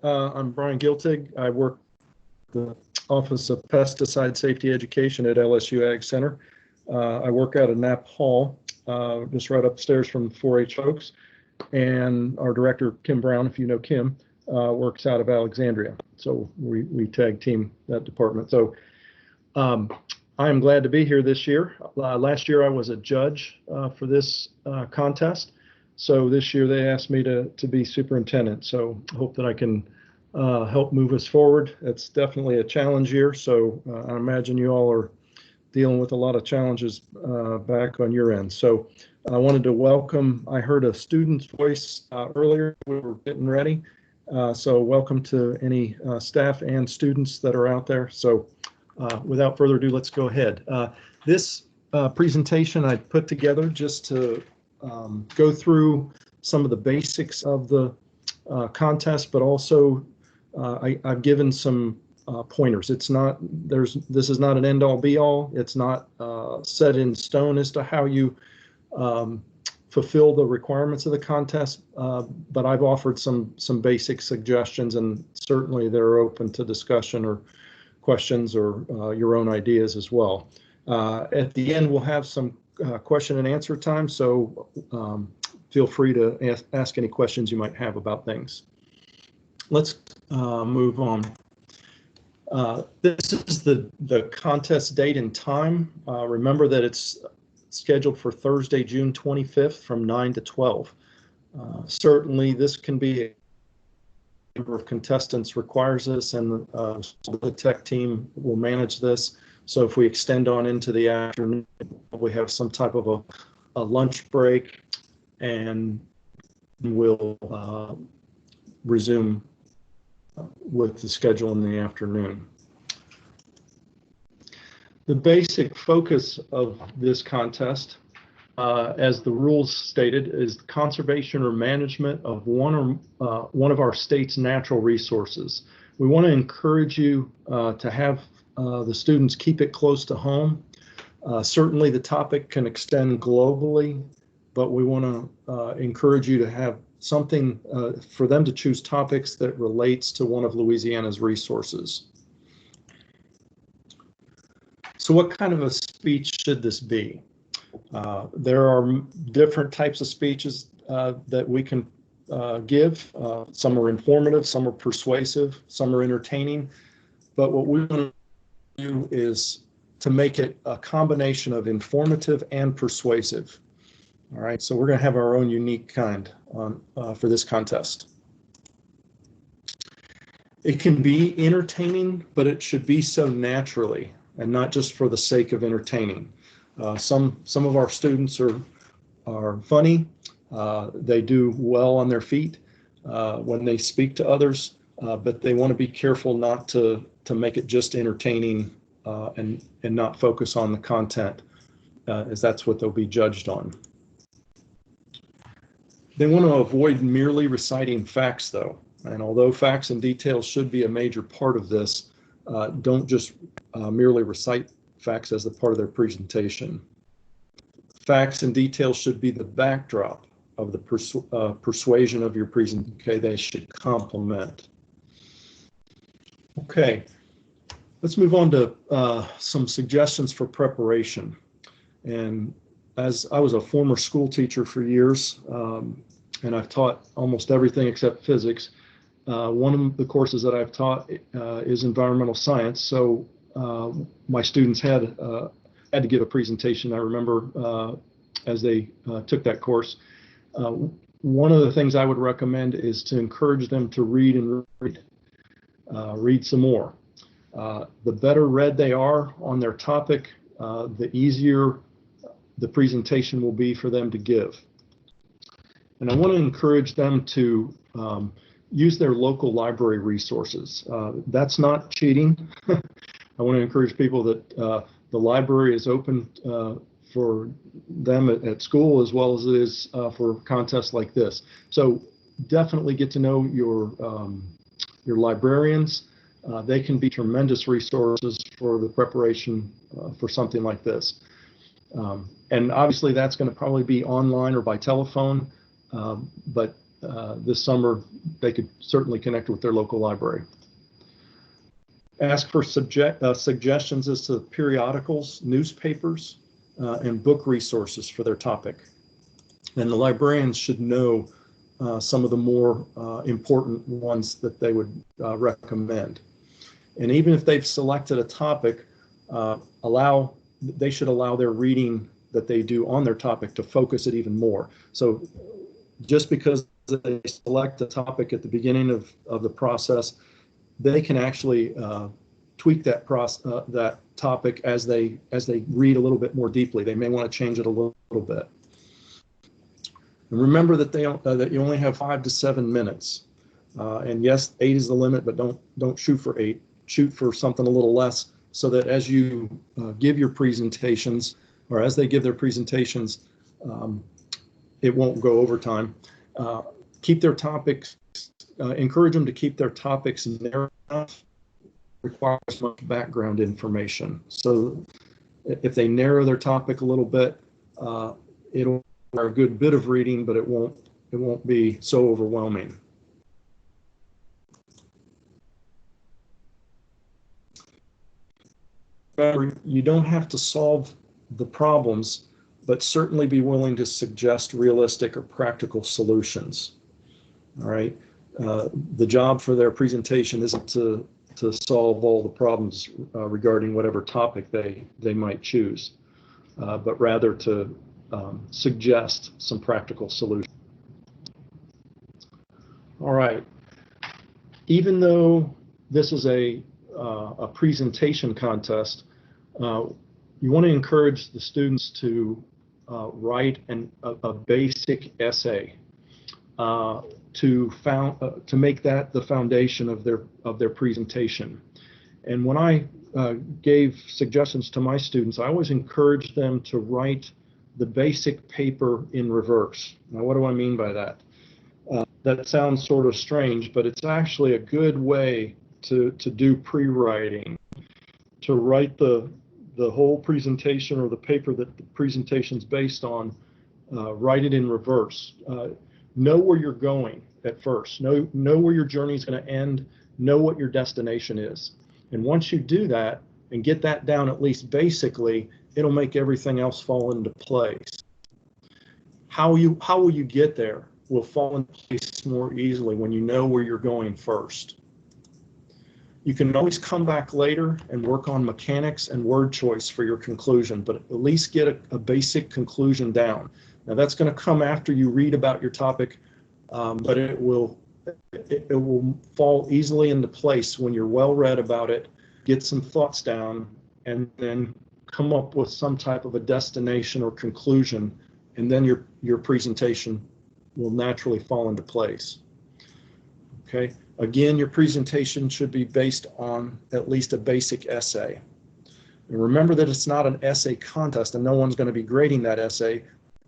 I'm Brian Giltig. I work the Office of Pesticide Safety Education at LSU Ag Center. I work out of Knapp Hall, just right upstairs from 4-H folks. And our director, Kim Brown, if you know Kim, works out of Alexandria. So we tag team that department. So I am glad to be here this year. Last year I was a judge for this contest. So this year they asked me to be superintendent. So I hope that I can help move us forward. It's definitely a challenge year. So I imagine you all are dealing with a lot of challenges back on your end. So I wanted to welcome, I heard a student's voice earlier. We were getting ready. So welcome to any staff and students that are out there. So without further ado, let's go ahead. This presentation I put together just to go through some of the basics of the contest, but also I've given some pointers. It's not, this is not an end all be all. It's not set in stone as to how you fulfill the requirements of the contest, but I've offered some basic suggestions, and certainly they're open to discussion or questions or your own ideas as well. At the end, we'll have some question and answer time, so feel free to ask any questions you might have about things. Let's move on. This is the contest date and time. Remember that it's scheduled for Thursday, June 25th from 9 to 12. Certainly this can be a number of contestants requires this, and the tech team will manage this. So if we extend on into the afternoon, we have some type of a lunch break, and we'll resume with the schedule in the afternoon. The basic focus of this contest, as the rules stated, is conservation or management of one of our state's natural resources. We want to encourage you to have the students keep it close to home. Certainly the topic can extend globally, but we want to encourage you to have something for them to choose topics that relates to one of Louisiana's resources. So what kind of a speech should this be? There are different types of speeches that we can give. Some are informative, some are persuasive, some are entertaining. But what we want to do is to make it a combination of informative and persuasive. All right, so we're going to have our own unique kind for this contest. It can be entertaining, but it should be so naturally and not just for the sake of entertaining. Some of our students are funny. They do well on their feet when they speak to others, but they want to be careful not to make it just entertaining and not focus on the content, as that's what they'll be judged on. They want to avoid merely reciting facts, though. And although facts and details should be a major part of this, don't just merely recite facts as a part of their presentation. Facts and details should be the backdrop of the persuasion of your presentation. Okay, they should complement. Okay, let's move on to some suggestions for preparation. And as I was a former school teacher for years, and I've taught almost everything except physics. One of the courses that I've taught is environmental science. So my students had to give a presentation. I remember as they took that course. One of the things I would recommend is to encourage them to read and read some more. The better read they are on their topic, the easier the presentation will be for them to give. And I want to encourage them to use their local library resources. That's not cheating. I want to encourage people that the library is open for them at school as well as it is for contests like this. So definitely get to know your librarians. They can be tremendous resources for the preparation for something like this. And obviously that's going to probably be online or by telephone, but this summer they could certainly connect with their local library. Ask for suggestions as to periodicals, newspapers, and book resources for their topic. And the librarians should know some of the more important ones that they would recommend. And even if they've selected a topic, they should allow their reading that they do on their topic to focus it even more. So just because they select a topic at the beginning of the process, they can actually tweak that topic as they read a little bit more deeply. They may want to change it a little bit. And remember that that you only have 5 to 7 minutes. And yes, 8 is the limit, but don't shoot for 8. Shoot for something a little less, so that as you give your presentations, or as they give their presentations, it won't go over time. Keep their topics, encourage them to keep their topics narrow enough, requires much background information. So if they narrow their topic a little bit, it'll require a good bit of reading, but it won't be so overwhelming. You don't have to solve the problems, but certainly be willing to suggest realistic or practical solutions. All right. The job for their presentation isn't to solve all the problems regarding whatever topic they might choose, but rather to suggest some practical solutions. All right. Even though this is a presentation contest, you want to encourage the students to write a basic essay to make that the foundation of their presentation. And when I gave suggestions to my students, I always encouraged them to write the basic paper in reverse. Now, what do I mean by that? That sounds sort of strange, but it's actually a good way to do pre-writing, to write the whole presentation or the paper that the presentation's based on, write it in reverse. Know where you're going at first. Know where your journey is going to end. Know what your destination is. And once you do that and get that down at least basically, it'll make everything else fall into place. How will you get there will fall into place more easily when you know where you're going first. You can always come back later and work on mechanics and word choice for your conclusion, but at least get a basic conclusion down. Now that's going to come after you read about your topic, but it will fall easily into place when you're well read about it, get some thoughts down, and then come up with some type of a destination or conclusion, and then your presentation will naturally fall into place. Okay. Again, your presentation should be based on at least a basic essay. And remember that it's not an essay contest and no one's going to be grading that essay,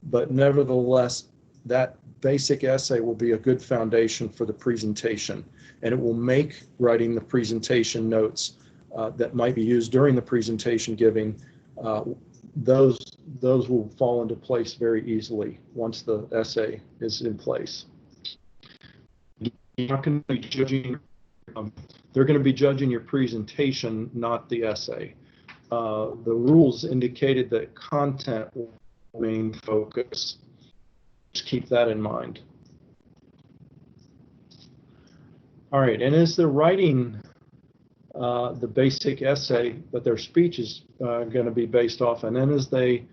but nevertheless, that basic essay will be a good foundation for the presentation, and it will make writing the presentation notes that might be used during the presentation giving, those will fall into place very easily once the essay is in place. You're not going to be judging, they're going to be judging your presentation, not the essay. The rules indicated that content will remain focus. Just keep that in mind. All right, and as they're writing the basic essay that their speech is going to be based off, and then as they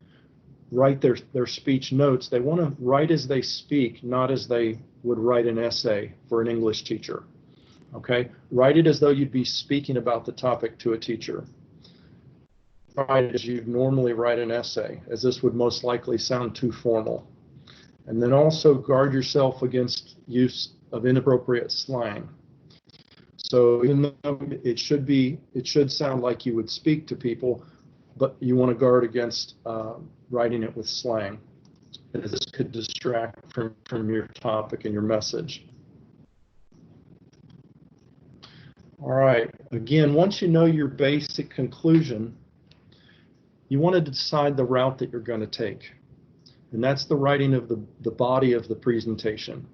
write their speech notes, they want to write as they speak, not as they would write an essay for an English teacher. Okay, write it as though you'd be speaking about the topic to a teacher. Write it as you'd normally write an essay, as this would most likely sound too formal. And then also guard yourself against use of inappropriate slang. So even though it should sound like you would speak to people, but you want to guard against writing it with slang. This could distract from your topic and your message. All right, again, once you know your basic conclusion, you want to decide the route that you're going to take. And that's the writing of the body of the presentation.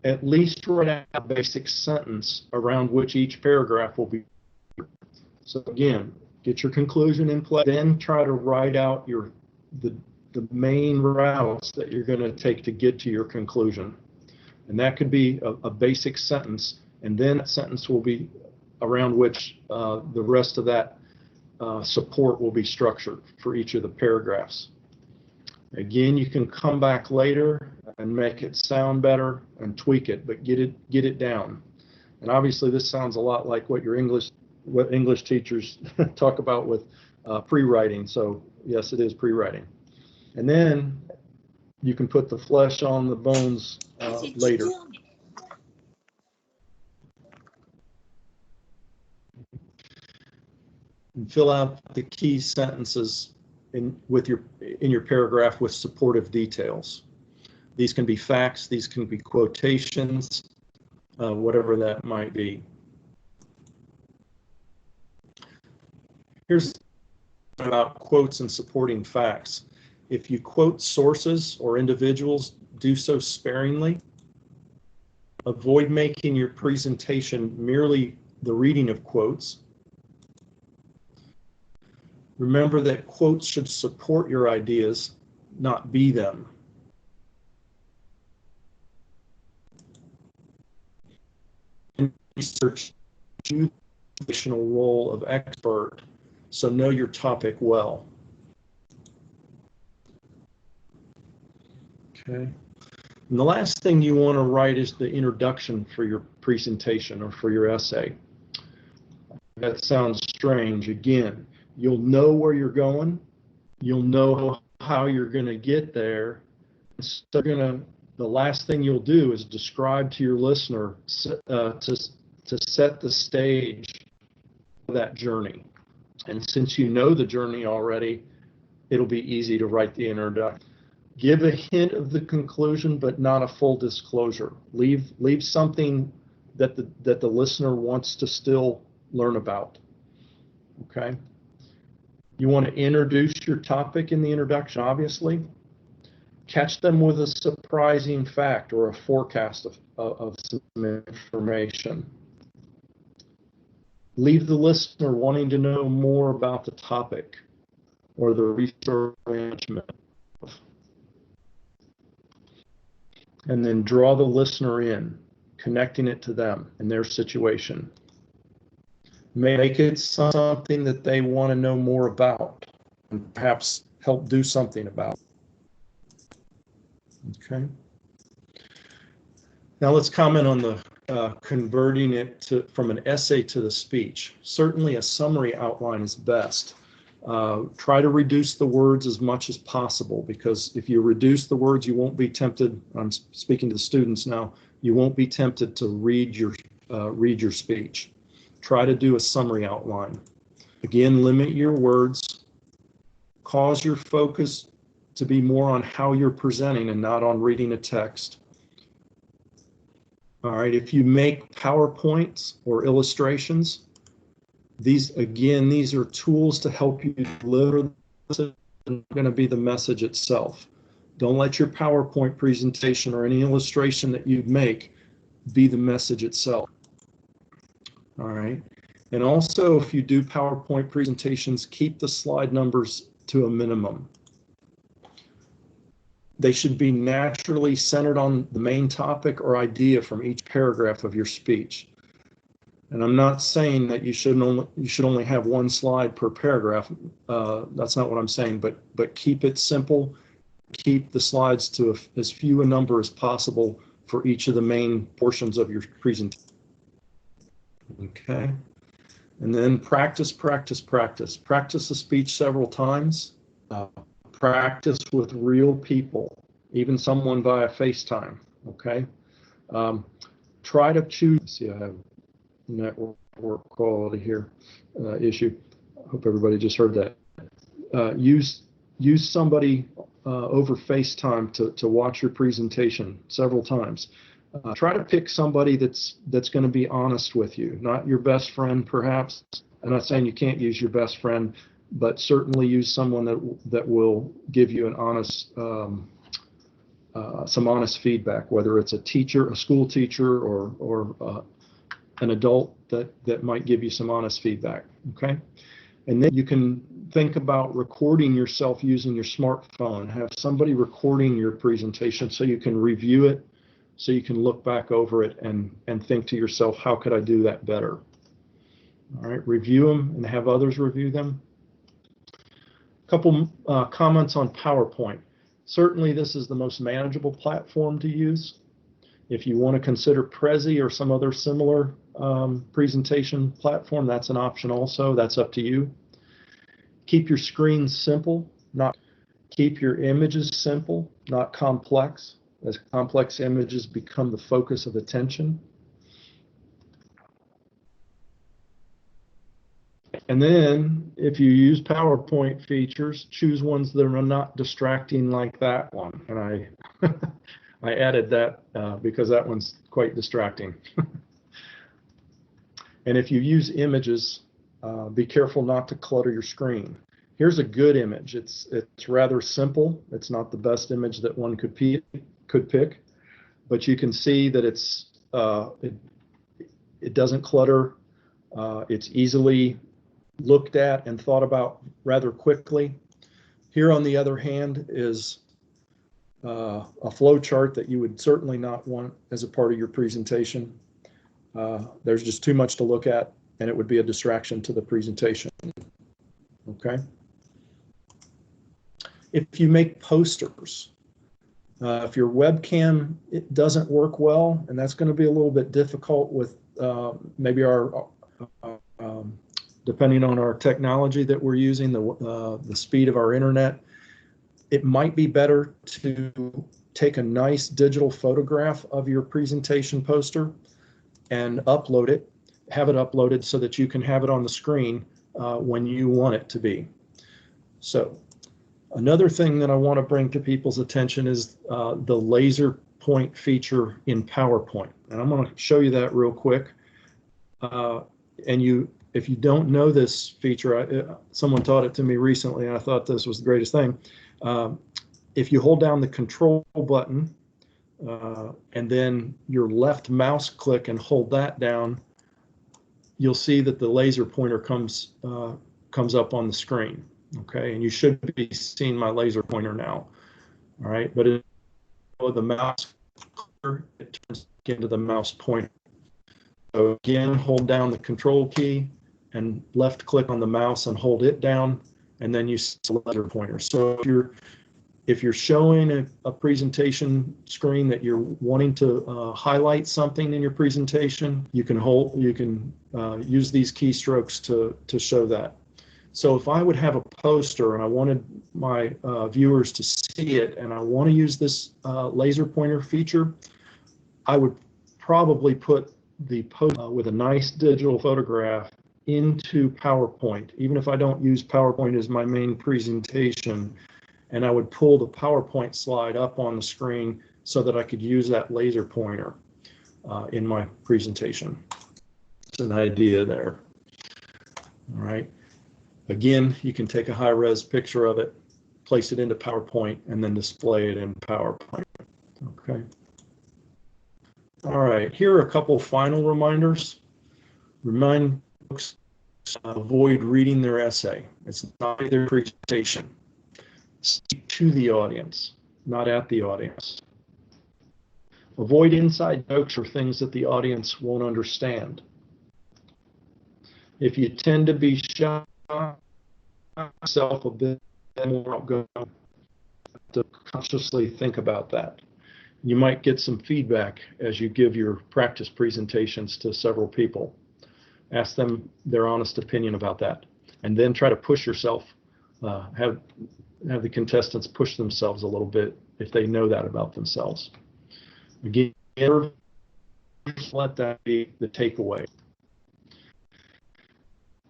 at least write out a basic sentence around which each paragraph will be. So again, get your conclusion in place, then try to write out the main routes that you're going to take to get to your conclusion. And that could be a basic sentence, and then that sentence will be around which the rest of that support will be structured for each of the paragraphs. Again, you can come back later and make it sound better and tweak it, but get it down. And obviously, this sounds a lot like what English teachers talk about with pre-writing. So yes, it is pre-writing. And then you can put the flesh on the bones later. And fill out the key sentences in your paragraph with supportive details. These can be facts, these can be quotations, whatever that might be. Here's about quotes and supporting facts. If you quote sources or individuals, do so sparingly. Avoid making your presentation merely the reading of quotes. Remember that quotes should support your ideas, not be them. Research the traditional role of expert, so know your topic well. Okay. And the last thing you want to write is the introduction for your presentation or for your essay. That sounds strange. Again, you'll know where you're going. You'll know how you're going to get there. So the last thing you'll do is describe to your listener to set the stage for that journey. And since you know the journey already, it'll be easy to write the introduction. Give a hint of the conclusion, but not a full disclosure. Leave something that the listener wants to still learn about. Okay. You want to introduce your topic in the introduction, obviously. Catch them with a surprising fact or a forecast of some information. Leave the listener wanting to know more about the topic or the research management. And then draw the listener in, connecting it to them and their situation. Make it something that they want to know more about and perhaps help do something about. Okay. Now let's comment on the converting it from an essay to the speech. Certainly a summary outline is best. Try to reduce the words as much as possible, because if you reduce the words, you won't be tempted. I'm speaking to the students now. You won't be tempted to read your speech. Try to do a summary outline. Again, limit your words. Cause your focus to be more on how you're presenting and not on reading a text. All right, if you make PowerPoints or illustrations, these are tools to help you deliver. This is going to be the message itself. Don't let your PowerPoint presentation or any illustration that you make be the message itself. All right. And also, if you do PowerPoint presentations, keep the slide numbers to a minimum. They should be naturally centered on the main topic or idea from each paragraph of your speech. And I'm not saying that you should only have one slide per paragraph. That's not what I'm saying, but keep it simple. Keep the slides to as few a number as possible for each of the main portions of your presentation. Okay. And then practice. Practice the speech several times. Practice with real people, even someone via FaceTime. Okay. Try to choose. See, I have network quality here issue. Hope everybody just heard that. Use somebody over FaceTime to watch your presentation several times. Try to pick somebody that's going to be honest with you, not your best friend, perhaps. I'm not saying you can't use your best friend, but certainly use someone that will give you an honest some honest feedback, whether it's a teacher, a school teacher, or an adult that might give you some honest feedback. Okay. And then you can think about recording yourself using your smartphone. Have somebody recording your presentation so you can review it, so you can look back over it and think to yourself, how could I do that better? All right, review them and have others review them. A couple comments on PowerPoint. Certainly this is the most manageable platform to use. If you want to consider Prezi or some other similar presentation platform, that's an option also. That's up to you. Keep your screens simple, keep your images simple, not complex, as complex images become the focus of attention. And then if you use PowerPoint features, choose ones that are not distracting like that one. And I added that because that one's quite distracting. And if you use images, be careful not to clutter your screen. Here's a good image. It's rather simple. It's not the best image that one could pick, but you can see that it doesn't clutter. It's easily looked at and thought about rather quickly. Here, on the other hand, is a flow chart that you would certainly not want as a part of your presentation. There's just too much to look at, and it would be a distraction to the presentation. Okay. If you make posters, if your webcam doesn't work well, and that's going to be a little bit difficult with maybe our depending on our technology that we're using, the speed of our internet, it might be better to take a nice digital photograph of your presentation poster and upload it, have it uploaded so that you can have it on the screen when you want it to be. So another thing that I want to bring to people's attention is the laser point feature in PowerPoint. And I'm going to show you that real quick. If you don't know this feature, someone taught it to me recently, and I thought this was the greatest thing. If you hold down the control button and then your left mouse click and hold that down, you'll see that the laser pointer comes up on the screen. Okay, and you should be seeing my laser pointer now. All right, but the mouse clicker, it turns into the mouse pointer. So again, hold down the control key and left click on the mouse and hold it down, and then you see the laser pointer. So if you're showing a presentation screen that you're wanting to highlight something in your presentation, you can use these keystrokes to show that. So if I would have a poster and I wanted my viewers to see it, and I want to use this laser pointer feature, I would probably put the poster with a nice digital photograph into PowerPoint, even if I don't use PowerPoint as my main presentation, and I would pull the PowerPoint slide up on the screen so that I could use that laser pointer in my presentation. It's an idea there. All right. Again, you can take a high-res picture of it, place it into PowerPoint, and then display it in PowerPoint. Okay. All right, here are a couple final reminders. Remind folks to avoid reading their essay. It's not their presentation. Speak to the audience, not at the audience. Avoid inside jokes or things that the audience won't understand. If you tend to be shy, yourself a bit more outgoing, to consciously think about that. You might get some feedback as you give your practice presentations to several people. Ask them their honest opinion about that, and then try to push yourself. Have the contestants push themselves a little bit if they know that about themselves. Again, let that be the takeaway.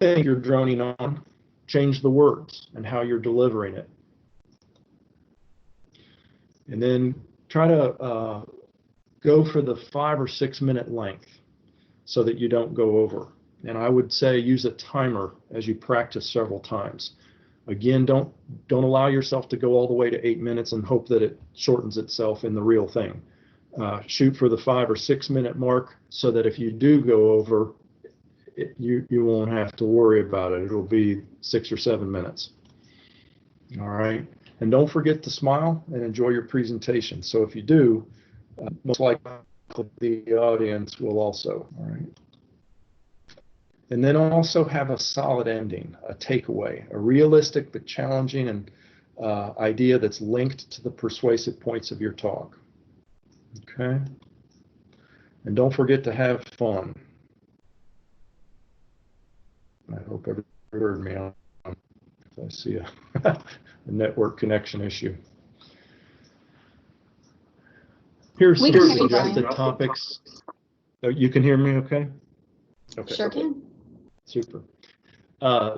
If you're droning on, change the words and how you're delivering it. And then try to go for the 5 or 6 minute length so that you don't go over. And I would say use a timer as you practice several times. Again, don't allow yourself to go all the way to 8 minutes and hope that it shortens itself in the real thing. Shoot for the 5 or 6 minute mark so that if you do go over, you won't have to worry about it. It'll be 6 or 7 minutes. All right. And don't forget to smile and enjoy your presentation. So if you do, most likely the audience will also. All right. And then also have a solid ending, a takeaway, a realistic but challenging and idea that's linked to the persuasive points of your talk. Okay. And don't forget to have fun. I hope everybody heard me. I see a network connection issue. Here's some suggested topics. Oh, you can hear me okay? Okay. Sure can. Super.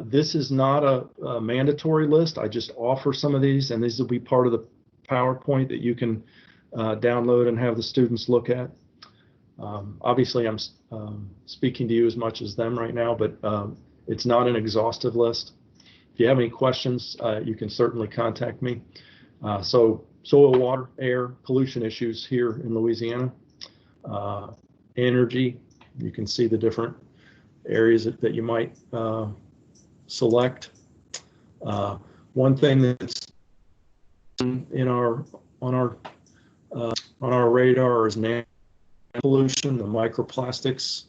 This is not a mandatory list. I just offer some of these, and these will be part of the PowerPoint that you can download and have the students look at. Obviously, I'm speaking to you as much as them right now, but it's not an exhaustive list. If you have any questions, you can certainly contact me. So soil, water, air, pollution issues here in Louisiana. Energy, you can see the different areas that you might select. One thing that's on our radar is nano pollution, the microplastics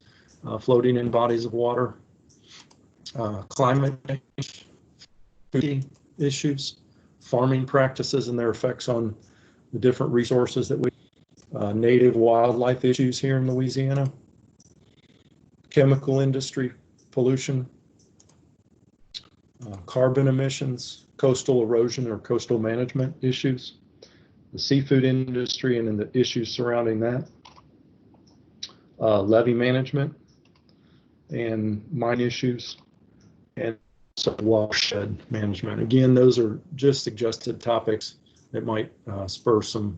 floating in bodies of water, climate change, food issues, farming practices and their effects on the different resources that we native wildlife issues here in Louisiana, chemical industry pollution, carbon emissions, coastal erosion or coastal management issues, the seafood industry and the issues surrounding that, levee management and mine issues, and so watershed management. Again, those are just suggested topics that might spur some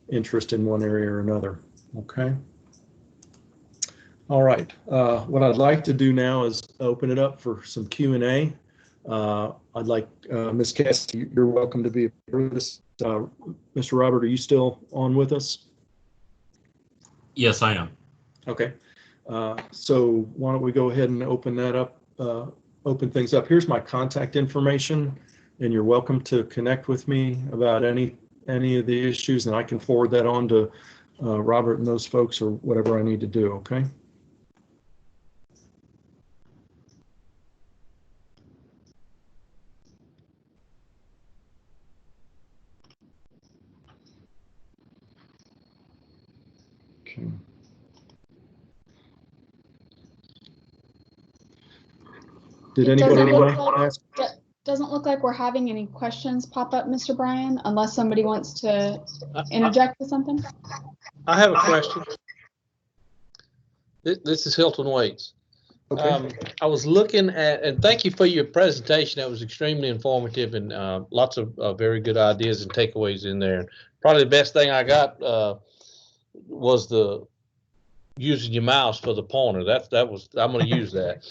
interest in one area or another. Okay. All right. What I'd like to do now is open it up for some Q&A. I'd like Ms. Cassie, you're welcome to be a part of this. Mr. Robert, are you still on with us? Yes, I am. Okay. So why don't we go ahead and open that up, open things up. Here's my contact information, and you're welcome to connect with me about any of the issues, and I can forward that on to Robert and those folks or whatever I need to do, okay? Okay. Did anybody want to ask? Doesn't look like we're having any questions pop up, Mr. Bryan, unless somebody wants to interject with something. I have a question. This is Hilton Waits. Okay. I was looking at, and thank you for your presentation. That was extremely informative and lots of very good ideas and takeaways in there. Probably the best thing I got was the using your mouse for the pointer. I'm going to use that.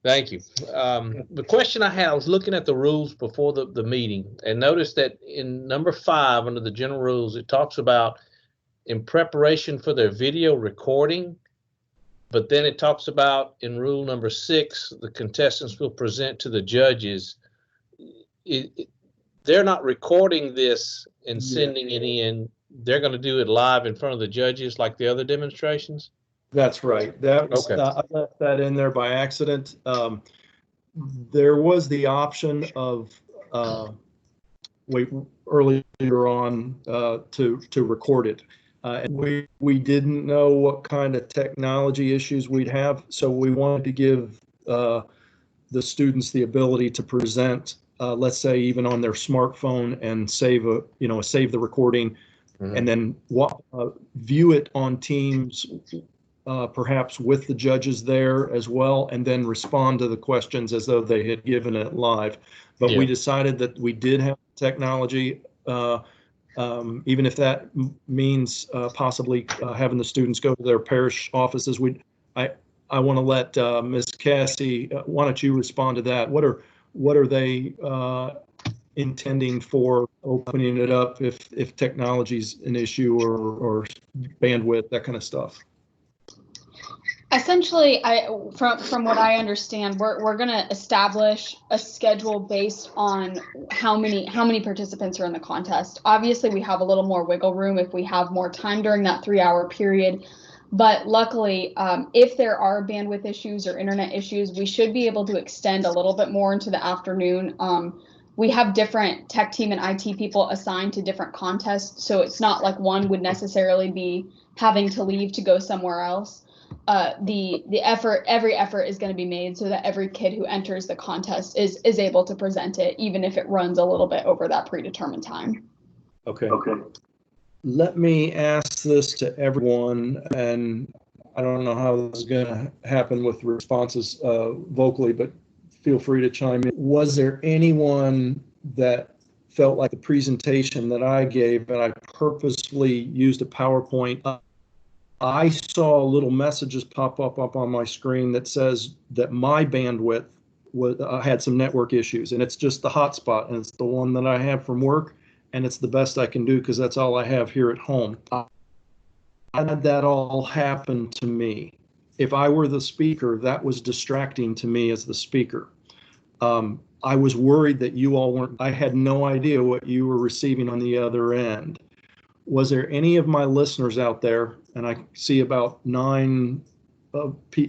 Thank you. The question I had, I was looking at the rules before the meeting and noticed that in number 5 under the general rules, it talks about in preparation for their video recording, but then it talks about in rule number 6, the contestants will present to the judges. They're not recording this and sending it in. They're going to do it live in front of the judges like the other demonstrations? That's right. That was, okay. I left that in there by accident. There was the option of earlier on to record it. And we didn't know what kind of technology issues we'd have, so we wanted to give the students the ability to present, let's say even on their smartphone, and save the recording, and then view it on Teams, perhaps with the judges there as well, and then respond to the questions as though they had given it live. But we decided that we did have technology. Even if that means possibly having the students go to their parish offices. I want to let Ms. Cassie, why don't you respond to that? What what are they intending for opening it up if technology's an issue or bandwidth, that kind of stuff? Essentially, from what I understand, we're going to establish a schedule based on how many participants are in the contest. Obviously, we have a little more wiggle room if we have more time during that 3-hour period. But luckily, if there are bandwidth issues or internet issues, we should be able to extend a little bit more into the afternoon. We have different tech team and IT people assigned to different contests, so it's not like one would necessarily be having to leave to go somewhere else. Every effort is going to be made so that every kid who enters the contest is able to present it, even if it runs a little bit over that predetermined time. Okay. Let me ask this to everyone, and I don't know how this is going to happen with responses vocally, but feel free to chime in. Was there anyone that felt like the presentation that I gave, and I purposely used a PowerPoint? I saw little messages pop up on my screen that says that my bandwidth had some network issues, and it's just the hotspot, and it's the one that I have from work, and it's the best I can do because that's all I have here at home. I had that all happen to me. If I were the speaker, that was distracting to me as the speaker. I was worried that you all weren't, I had no idea what you were receiving on the other end. Was there any of my listeners out there, and I see about 9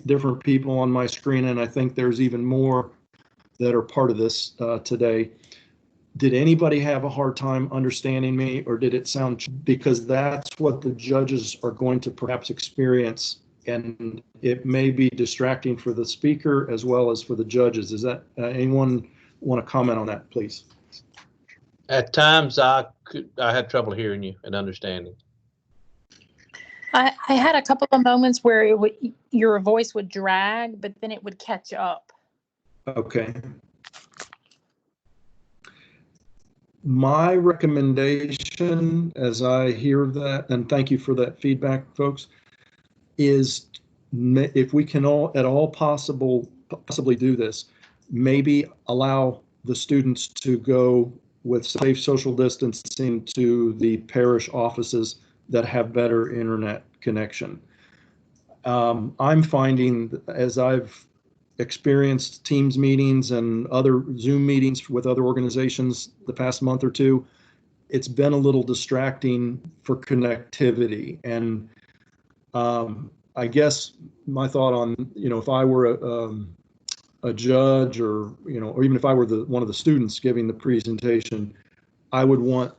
different people on my screen, and I think there's even more that are part of this today. Did anybody have a hard time understanding me, or did it sound, because that's what the judges are going to perhaps experience, and it may be distracting for the speaker as well as for the judges. Is that, anyone want to comment on that, please? At times I had trouble hearing you and understanding. I had a couple of moments where your voice would drag, but then it would catch up. Okay. My recommendation, as I hear that, and thank you for that feedback, folks, is if we can at all possibly do this, maybe allow the students to go with safe social distancing to the parish offices that have better internet connection. I'm finding, as I've experienced Teams meetings and other Zoom meetings with other organizations the past month or two, it's been a little distracting for connectivity. And I guess my thought on, if I were a judge, or or even if I were one of the students giving the presentation, I would want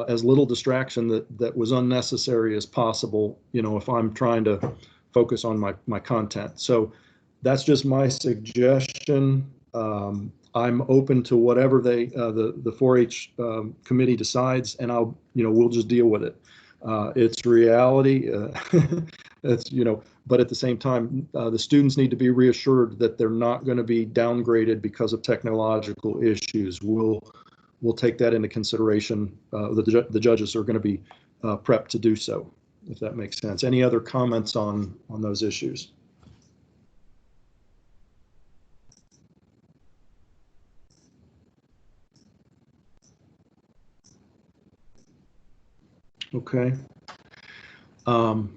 as little distraction that was unnecessary as possible, if I'm trying to focus on my content. So that's just my suggestion. I'm open to whatever the 4-H committee decides, and we'll just deal with it. It's reality. It's, but at the same time, the students need to be reassured that they're not going to be downgraded because of technological issues. We'll take that into consideration. The judges are going to be prepped to do so, if that makes sense. Any other comments on those issues? Okay. Are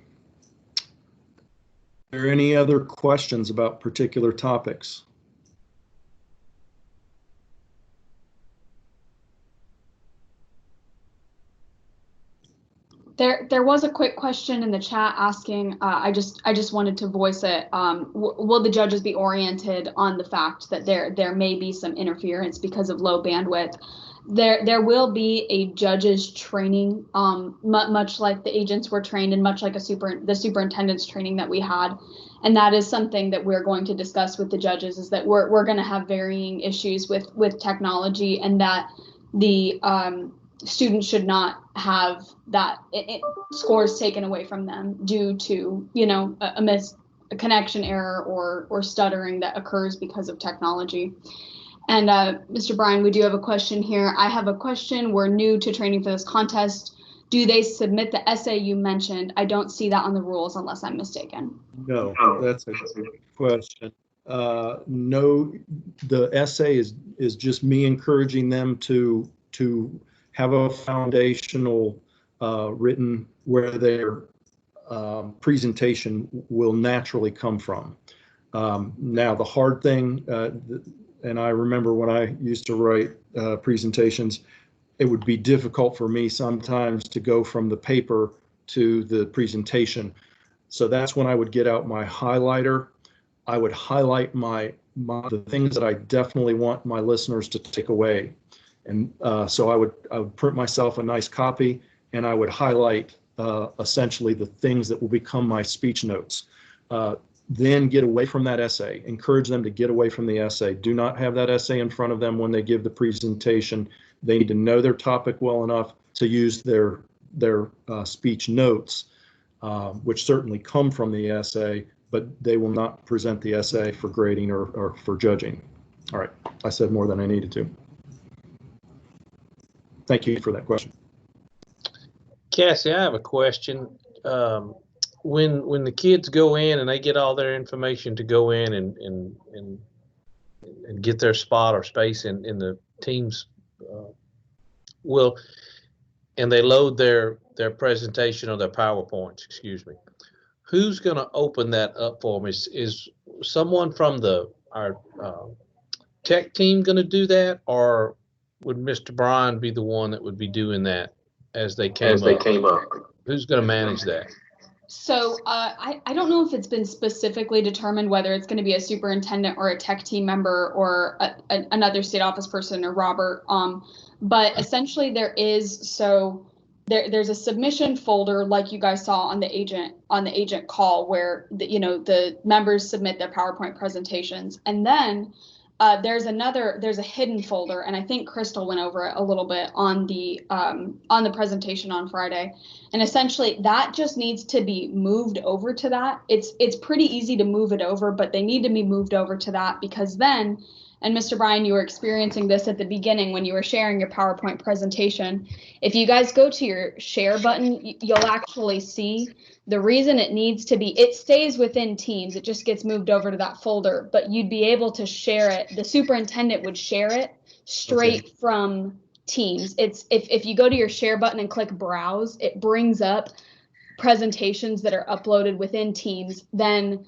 there any other questions about particular topics? There was a quick question in the chat asking, I just wanted to voice it. Will the judges be oriented on the fact that there may be some interference because of low bandwidth? There will be a judges training, much like the agents were trained and much like the superintendent's training that we had. And that is something that we're going to discuss with the judges, is that we're going to have varying issues with technology, and that the students should not have that scores taken away from them due to, a connection error or stuttering that occurs because of technology. And Mr. Bryan, we do have a question here. I have a question. We're new to training for this contest. Do they submit the essay you mentioned? I don't see that on the rules unless I'm mistaken. No, that's a good question. no, the essay is just me encouraging them to have a foundational written where their presentation will naturally come from. Now, the hard thing, and I remember when I used to write presentations, it would be difficult for me sometimes to go from the paper to the presentation. So that's when I would get out my highlighter. I would highlight the things that I definitely want my listeners to take away. And so I would print myself a nice copy, and I would highlight essentially the things that will become my speech notes. Then get away from that essay. Encourage them to get away from the essay. Do not have that essay in front of them when they give the presentation. They need to know their topic well enough to use their speech notes, which certainly come from the essay, but they will not present the essay for grading or for judging. All right, I said more than I needed to. Thank you for that question. Cassie, I have a question. When the kids go in and they get all their information to go in and get their spot or space in the teams, and they load their presentation or their PowerPoints, excuse me, who's going to open that up for them? Is someone from our tech team going to do that, or would Mr. Bryan be the one that would be doing that as they came up? Who's going to manage that? So I don't know if it's been specifically determined whether it's going to be a superintendent or a tech team member or another state office person or Robert. But essentially there's a submission folder like you guys saw on the agent call where the members submit their PowerPoint presentations, and then there's a hidden folder, and I think Crystal went over it a little bit on the presentation on Friday. And essentially that just needs to be moved over to that. It's pretty easy to move it over, but they need to be moved over to that because then, and Mr. Bryan, you were experiencing this at the beginning when you were sharing your PowerPoint presentation. If you guys go to your share button, you'll actually see the reason it stays within Teams. It just gets moved over to that folder, but you'd be able to share it. The superintendent would share it straight from Teams. If you go to your share button and click browse, it brings up presentations that are uploaded within Teams. Then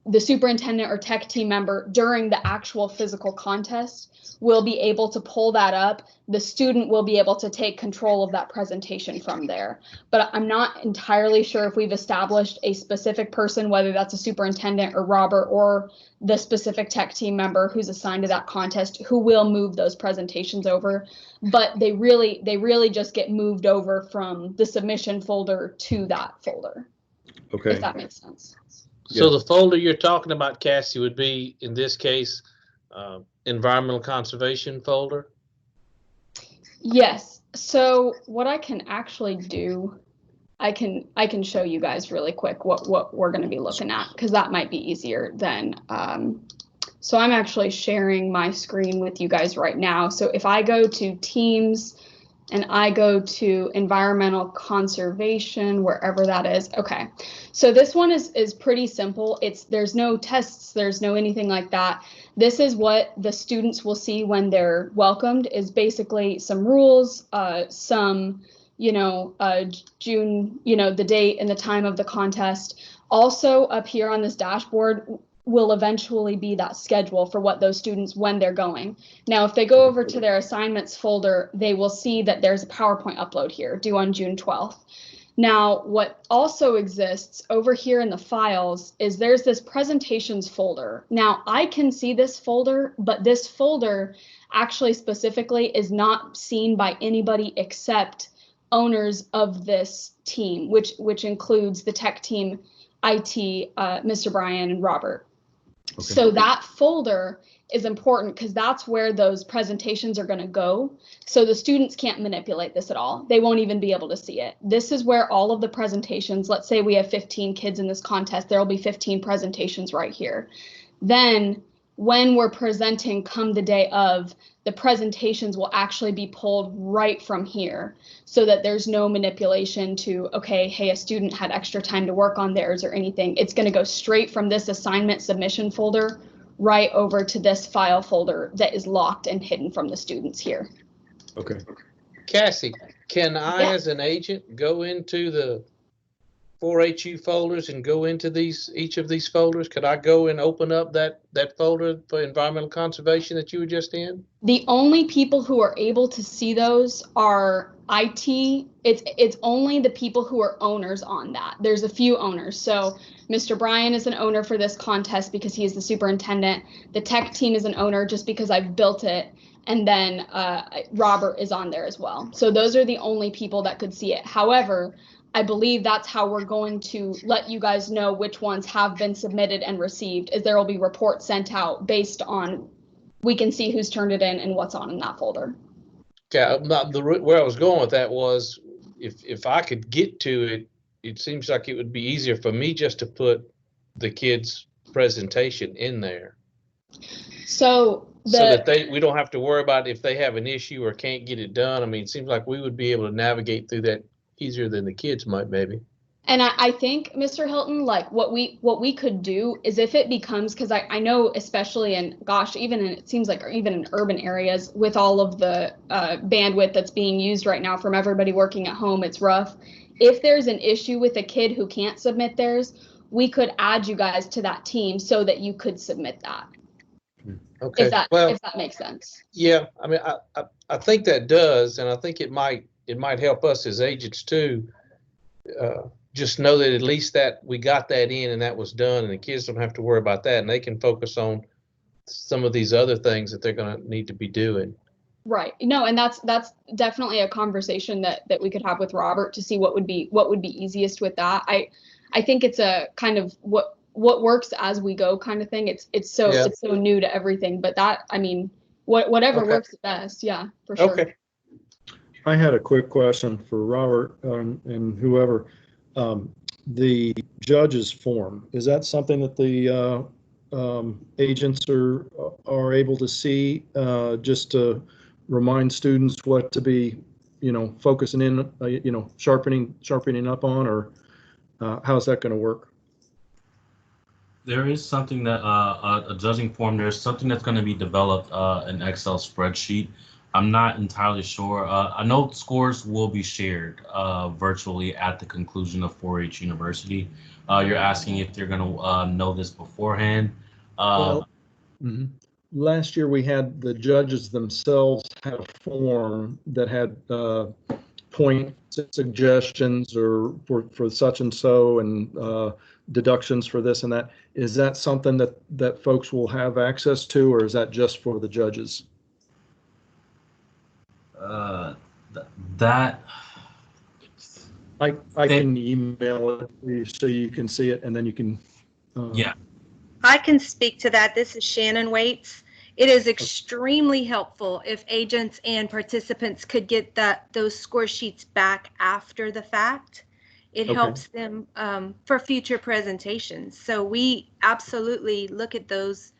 the superintendent or tech team member during the actual physical contest will be able to pull that up. The student will be able to take control of that presentation from there. But I'm not entirely sure if we've established a specific person, whether that's a superintendent or Robert or the specific tech team member who's assigned to that contest, who will move those presentations over. But they really just get moved over from the submission folder to that folder. Okay. If that makes sense. So the folder you're talking about, Cassie, would be, in this case, environmental conservation folder? Yes. So what I can actually do, I can show you guys really quick what we're going to be looking at, because that might be easier than. So I'm actually sharing my screen with you guys right now. So if I go to Teams and I go to environmental conservation, wherever that is. Okay, so this one is pretty simple. There's no tests, there's no anything like that. This is what the students will see when they're welcomed, is basically some rules, some, June, the date and the time of the contest. Also up here on this dashboard will eventually be that schedule for what those students, when they're going. Now, if they go over to their assignments folder, they will see that there's a PowerPoint upload here due on June 12th. Now, what also exists over here in the files is there's this presentations folder. Now, I can see this folder, but this folder actually specifically is not seen by anybody except owners of this team, which includes the tech team, IT, Mr. Bryan and Robert. Okay. So that folder is important because that's where those presentations are going to go. So the students can't manipulate this at all. They won't even be able to see it. This is where all of the presentations, let's say we have 15 kids in this contest, there will be 15 presentations right here. Then when we're presenting come the day of, the presentations will actually be pulled right from here so that there's no manipulation to, okay, hey, a student had extra time to work on theirs or anything. It's going to go straight from this assignment submission folder right over to this file folder that is locked and hidden from the students here. Okay. Cassie, can I, Yeah. as an agent, go into the 4HU folders and go into each of these folders? Could I go and open up that folder for environmental conservation that you were just in? The only people who are able to see those are IT. It's only the people who are owners on that. There's a few owners. So Mr. Bryan is an owner for this contest because he is the superintendent. The tech team is an owner just because I've built it. And then Robert is on there as well. So those are the only people that could see it. However, I believe that's how we're going to let you guys know which ones have been submitted and received, is there will be reports sent out based on, we can see who's turned it in and what's on in that folder. Okay, where I was going with that was, if I could get to it, it seems like it would be easier for me just to put the kids' presentation in there. So that we don't have to worry about if they have an issue or can't get it done. I mean, it seems like we would be able to navigate through that easier than the kids might, maybe. And I think, Mr. Hilton, like what we could do is, if it becomes, because I know especially in, gosh, even in, it seems like even in urban areas with all of the bandwidth that's being used right now from everybody working at home, it's rough. If there's an issue with a kid who can't submit theirs, we could add you guys to that team so that you could submit that. Okay. If that makes sense. Yeah, I mean, I think that does, and I think it might help us as agents too. Just know that at least that we got that in and that was done, and the kids don't have to worry about that, and they can focus on some of these other things that they're going to need to be doing. Right. No, and that's definitely a conversation that we could have with Robert to see what would be easiest with that. I think it's a kind of what works as we go kind of thing. It's so new to everything, but that, I mean, whatever works best. Yeah, for sure. Okay. I had a quick question for Robert and whoever. The judge's form, is that something that the agents are able to see, just to remind students what to be, focusing in, sharpening up on, or how's that going to work? There is something that a judging form. There's something that's going to be developed, an Excel spreadsheet. I'm not entirely sure. I know scores will be shared virtually at the conclusion of 4-H University. You're asking if they're going to know this beforehand. Last year we had the judges themselves had a form that had point suggestions or for such and so, and deductions for this and that. Is that something that folks will have access to, or is that just for the judges? That I can email it to you so you can see it, and then you can. Yeah. I can speak to that. This is Shannon Waits. It is extremely helpful if agents and participants could get those score sheets back after the fact. It helps them for future presentations. So we absolutely look at those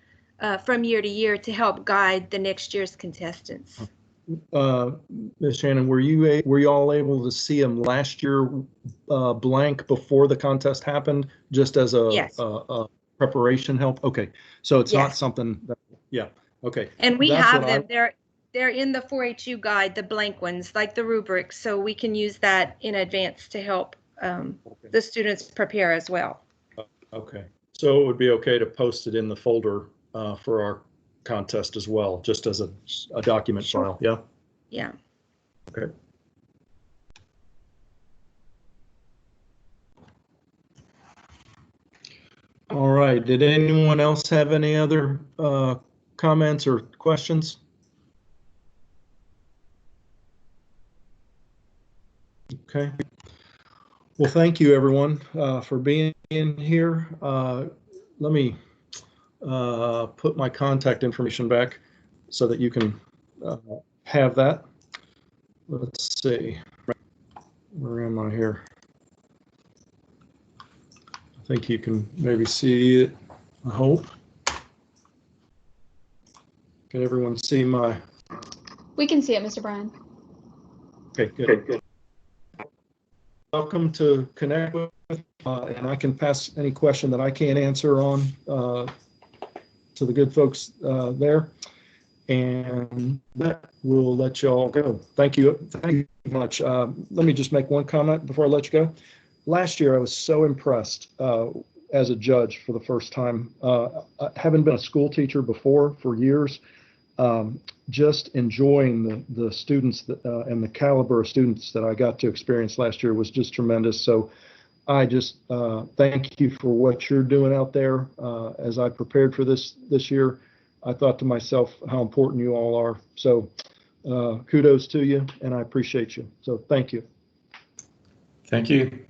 from year to year to help guide the next year's contestants. Ms. Shannon, were you all able to see them last year blank before the contest happened, just as a preparation help? Okay, so it's not something that, okay. And we have them. They're in the 4HU guide, the blank ones, like the rubrics, so we can use that in advance to help the students prepare as well. Okay, so it would be okay to post it in the folder for our contest as well, just as a document file. Yeah. Okay. All right, did anyone else have any other comments or questions? Okay, well, thank you everyone for being in here. Let me put my contact information back so that you can have that. Let's see, where am I here? I think you can maybe see it, I hope. Can everyone see my? We can see it, Mr. Bryan. Okay, good. Welcome to connect with, and I can pass any question that I can't answer on to the good folks there. And that will let you all go. Thank you much. Let me just make one comment before I let you go. Last year, I was so impressed as a judge for the first time. Having been a school teacher before for years, just enjoying the students and the caliber of students that I got to experience last year was just tremendous. So I just thank you for what you're doing out there. As I prepared for this year, I thought to myself how important you all are. So kudos to you, and I appreciate you. So thank you. Thank you.